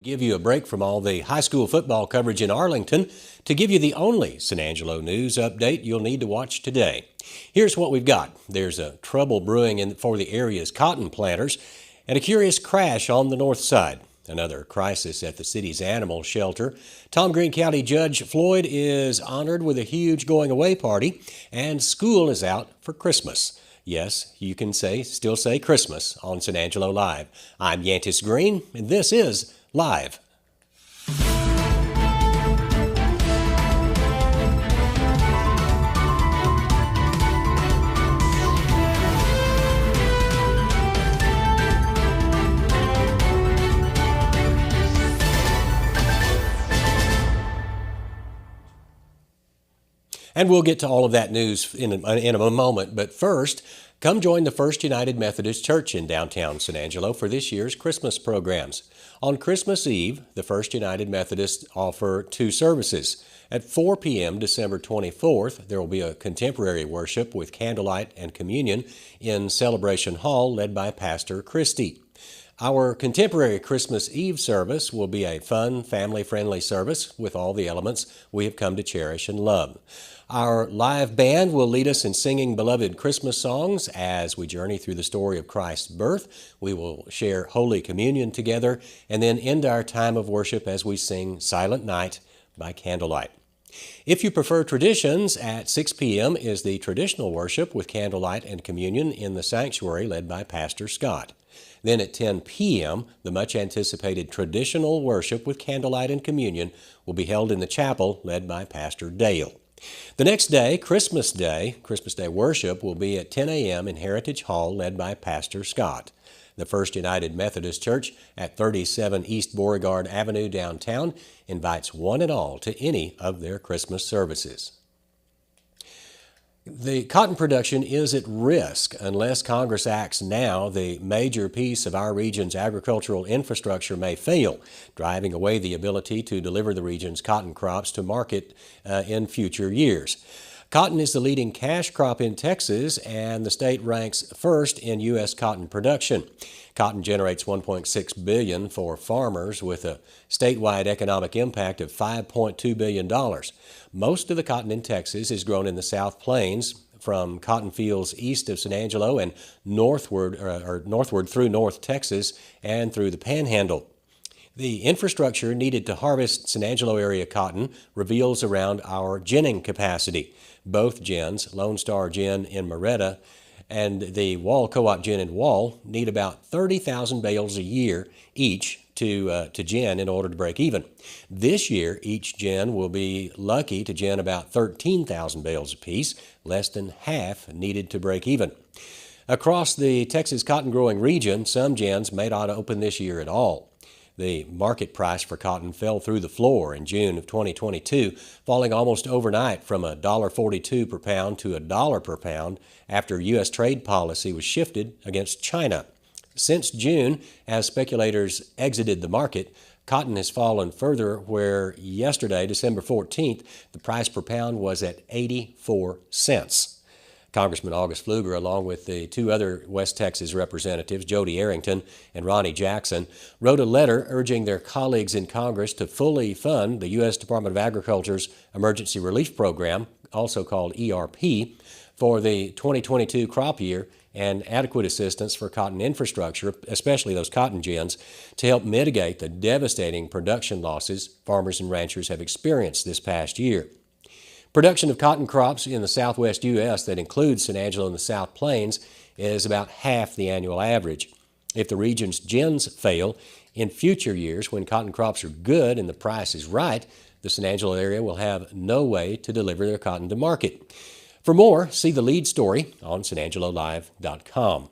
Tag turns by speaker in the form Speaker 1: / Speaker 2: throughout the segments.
Speaker 1: Give you a break from all the high school football coverage in Arlington to give you the only San Angelo news update you'll need to watch today. Here's what we've got. There's a trouble brewing for the area's cotton planters and a curious crash on the north side. Another crisis at the city's animal shelter. Tom Green County Judge Floyd is honored with a huge going-away party, and school is out for Christmas. Yes, you can still say Christmas on San Angelo Live. I'm Yantis Green, and this is Live. And we'll get to all of that news in a moment, but first, come join the First United Methodist Church in downtown San Angelo for this year's Christmas programs. On Christmas Eve, the First United Methodists offer two services. At 4 p.m. December 24th, there will be a contemporary worship with candlelight and communion in Celebration Hall led by Pastor Christie. Our contemporary Christmas Eve service will be a fun, family-friendly service with all the elements we have come to cherish and love. Our live band will lead us in singing beloved Christmas songs as we journey through the story of Christ's birth. We will share Holy Communion together and then end our time of worship as we sing Silent Night by candlelight. If you prefer traditions, at 6 p.m. is the traditional worship with candlelight and communion in the sanctuary led by Pastor Scott. Then at 10 p.m., the much-anticipated traditional worship with candlelight and communion will be held in the chapel led by Pastor Dale. The next day, Christmas Day worship will be at 10 a.m. in Heritage Hall led by Pastor Scott. The First United Methodist Church at 37 East Beauregard Avenue downtown invites one and all to any of their Christmas services. The cotton production is at risk unless Congress acts now. The major piece of our region's agricultural infrastructure may fail, driving away the ability to deliver the region's cotton crops to market in future years. Cotton is the leading cash crop in Texas, and the state ranks first in U.S. cotton production. Cotton generates $1.6 billion for farmers with a statewide economic impact of $5.2 billion. Most of the cotton in Texas is grown in the South Plains, from cotton fields east of San Angelo and northward through North Texas and through the Panhandle. The infrastructure needed to harvest San Angelo area cotton reveals around our ginning capacity. Both gins, Lone Star Gin in Moretta and the Wall Co-op Gin in Wall, need about 30,000 bales a year each to gin in order to break even. This year, each gin will be lucky to gin about 13,000 bales apiece, less than half needed to break even. Across the Texas cotton growing region, some gins may not open this year at all. The market price for cotton fell through the floor in June of 2022, falling almost overnight from $1.42 per pound to $1 per pound after U.S. trade policy was shifted against China. Since June, as speculators exited the market, cotton has fallen further, where yesterday, December 14th, the price per pound was at 84 cents. Congressman August Pfluger, along with the two other West Texas representatives, Jody Arrington and Ronnie Jackson, wrote a letter urging their colleagues in Congress to fully fund the U.S. Department of Agriculture's Emergency Relief Program, also called ERP, for the 2022 crop year and adequate assistance for cotton infrastructure, especially those cotton gins, to help mitigate the devastating production losses farmers and ranchers have experienced this past year. Production of cotton crops in the southwest U.S. that includes San Angelo and the South Plains is about half the annual average. If the region's gins fail, in future years when cotton crops are good and the price is right, the San Angelo area will have no way to deliver their cotton to market. For more, see the lead story on sanangelolive.com.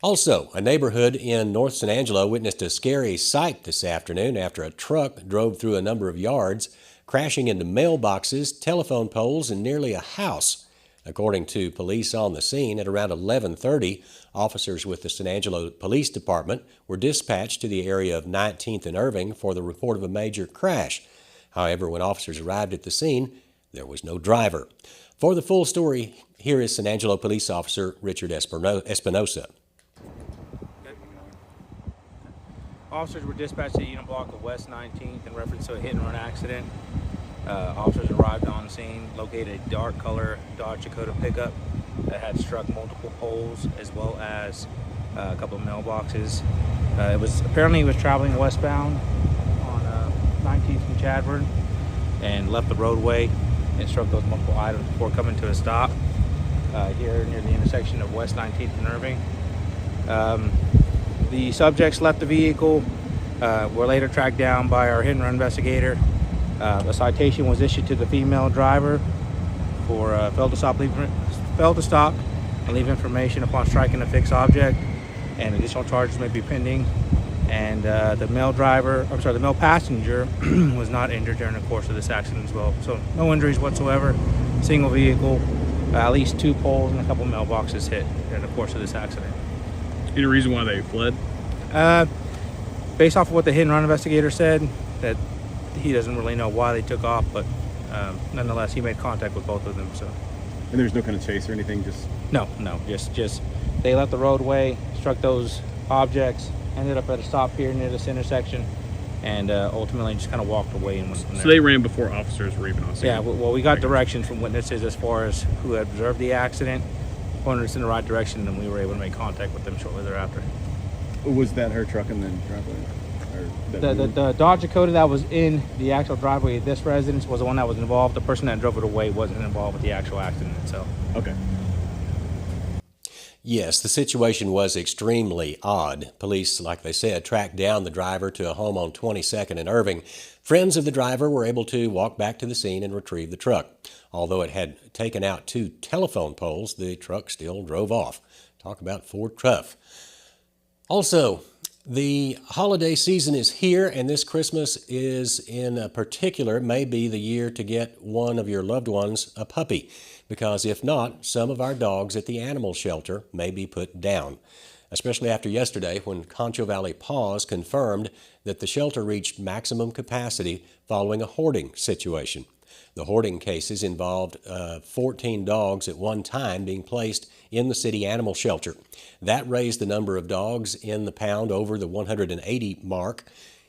Speaker 1: Also, a neighborhood in North San Angelo witnessed a scary sight this afternoon after a truck drove through a number of yards, crashing into mailboxes, telephone poles, and nearly a house. According to police on the scene, at around 11:30, officers with the San Angelo Police Department were dispatched to the area of 19th and Irving for the report of a major crash. However, when officers arrived at the scene, there was no driver. For the full story, here is San Angelo Police Officer Richard Espinosa.
Speaker 2: Officers were dispatched to Unit Block of West 19th in reference to a hit-and-run accident. Officers arrived on scene, located a dark color Dodge Dakota pickup that had struck multiple poles as well as a couple of mailboxes. It was traveling westbound on 19th from Chadford and left the roadway and struck those multiple items before coming to a stop here near the intersection of West 19th and Irving. The subjects left the vehicle, were later tracked down by our hit-and-run investigator. A citation was issued to the female driver for failed to stop and leave information upon striking a fixed object, and additional charges may be pending. And the male passenger was not injured during the course of this accident as well. So no injuries whatsoever. Single vehicle, at least 2 poles and a couple mailboxes hit during the course of this accident.
Speaker 3: Any reason why they fled?
Speaker 2: Based off of what the hit-and-run investigator said, that he doesn't really know why they took off, but nonetheless, he made contact with both of them. So.
Speaker 3: And there's no kind of chase or anything?
Speaker 2: Just they left the roadway, struck those objects, ended up at a stop here near this intersection, and ultimately just kind of walked away and went from there.
Speaker 3: So they ran before officers were even on scene?
Speaker 2: Yeah, well, we got directions from witnesses as far as who had observed the accident, pointed us in the right direction, and we were able to make contact with them shortly thereafter.
Speaker 3: Was that her truck in the driveway?
Speaker 2: The Dodge Dakota that was in the actual driveway of this residence was the one that was involved. The person that drove it away wasn't involved with the actual accident itself.
Speaker 3: Okay.
Speaker 1: Yes, the situation was extremely odd. Police, like they said, tracked down the driver to a home on 22nd and Irving. Friends of the driver were able to walk back to the scene and retrieve the truck. Although it had taken out 2 telephone poles, the truck still drove off. Talk about Ford tough. Also, the holiday season is here, and this Christmas is in particular may be the year to get one of your loved ones a puppy, because if not, some of our dogs at the animal shelter may be put down, especially after yesterday when Concho Valley Paws confirmed that the shelter reached maximum capacity following a hoarding situation. The hoarding cases involved 14 dogs at one time being placed in the city animal shelter. That raised the number of dogs in the pound over the 180 mark.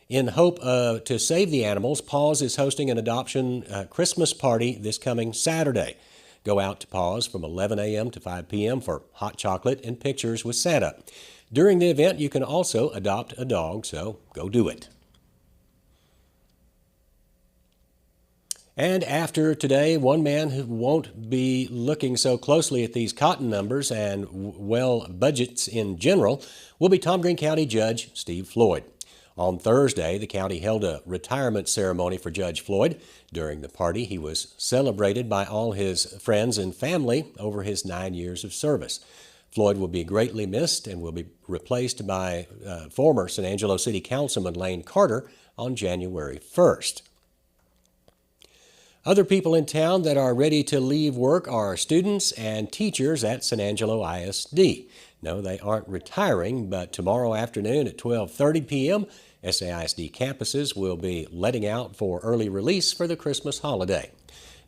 Speaker 1: In hope to save the animals, Paws is hosting an adoption Christmas party this coming Saturday. Go out to Paws from 11 a.m. to 5 p.m. for hot chocolate and pictures with Santa. During the event, you can also adopt a dog, so go do it. And after today, one man who won't be looking so closely at these cotton numbers and, budgets in general will be Tom Green County Judge Steve Floyd. On Thursday, the county held a retirement ceremony for Judge Floyd. During the party, he was celebrated by all his friends and family over his 9 years of service. Floyd will be greatly missed and will be replaced by former San Angelo City Councilman Lane Carter on January 1st. Other people in town that are ready to leave work are students and teachers at San Angelo ISD. No, they aren't retiring, but tomorrow afternoon at 12:30 p.m., SAISD campuses will be letting out for early release for the Christmas holiday.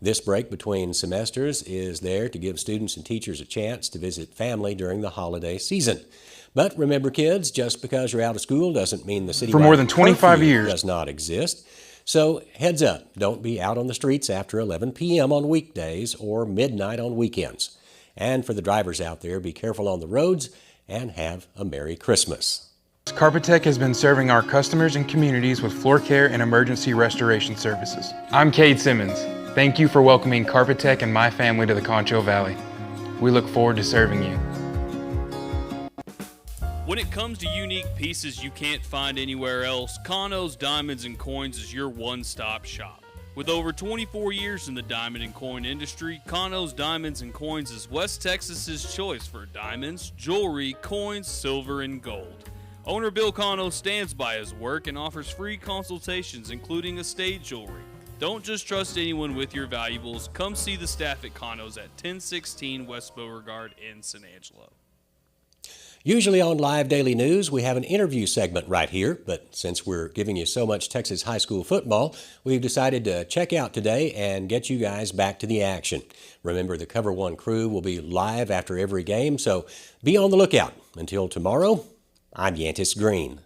Speaker 1: This break between semesters is there to give students and teachers a chance to visit family during the holiday season. But remember, kids, just because you're out of school doesn't mean the city
Speaker 4: for more than 25 years
Speaker 1: does not exist. So heads up, don't be out on the streets after 11 p.m. on weekdays or midnight on weekends. And for the drivers out there, be careful on the roads and have a Merry Christmas.
Speaker 4: Carpetec has been serving our customers and communities with floor care and emergency restoration services. I'm Cade Simmons. Thank you for welcoming Carpetec and my family to the Concho Valley. We look forward to serving you.
Speaker 5: When it comes to unique pieces you can't find anywhere else, Kano's Diamonds and Coins is your one-stop shop. With over 24 years in the diamond and coin industry, Kano's Diamonds and Coins is West Texas's choice for diamonds, jewelry, coins, silver, and gold. Owner Bill Kano stands by his work and offers free consultations, including estate jewelry. Don't just trust anyone with your valuables. Come see the staff at Kano's at 1016 West Beauregard in San Angelo.
Speaker 1: Usually on Live Daily News, we have an interview segment right here, but since we're giving you so much Texas high school football, we've decided to check out today and get you guys back to the action. Remember, the Cover One crew will be live after every game, so be on the lookout. Until tomorrow, I'm Yantis Green.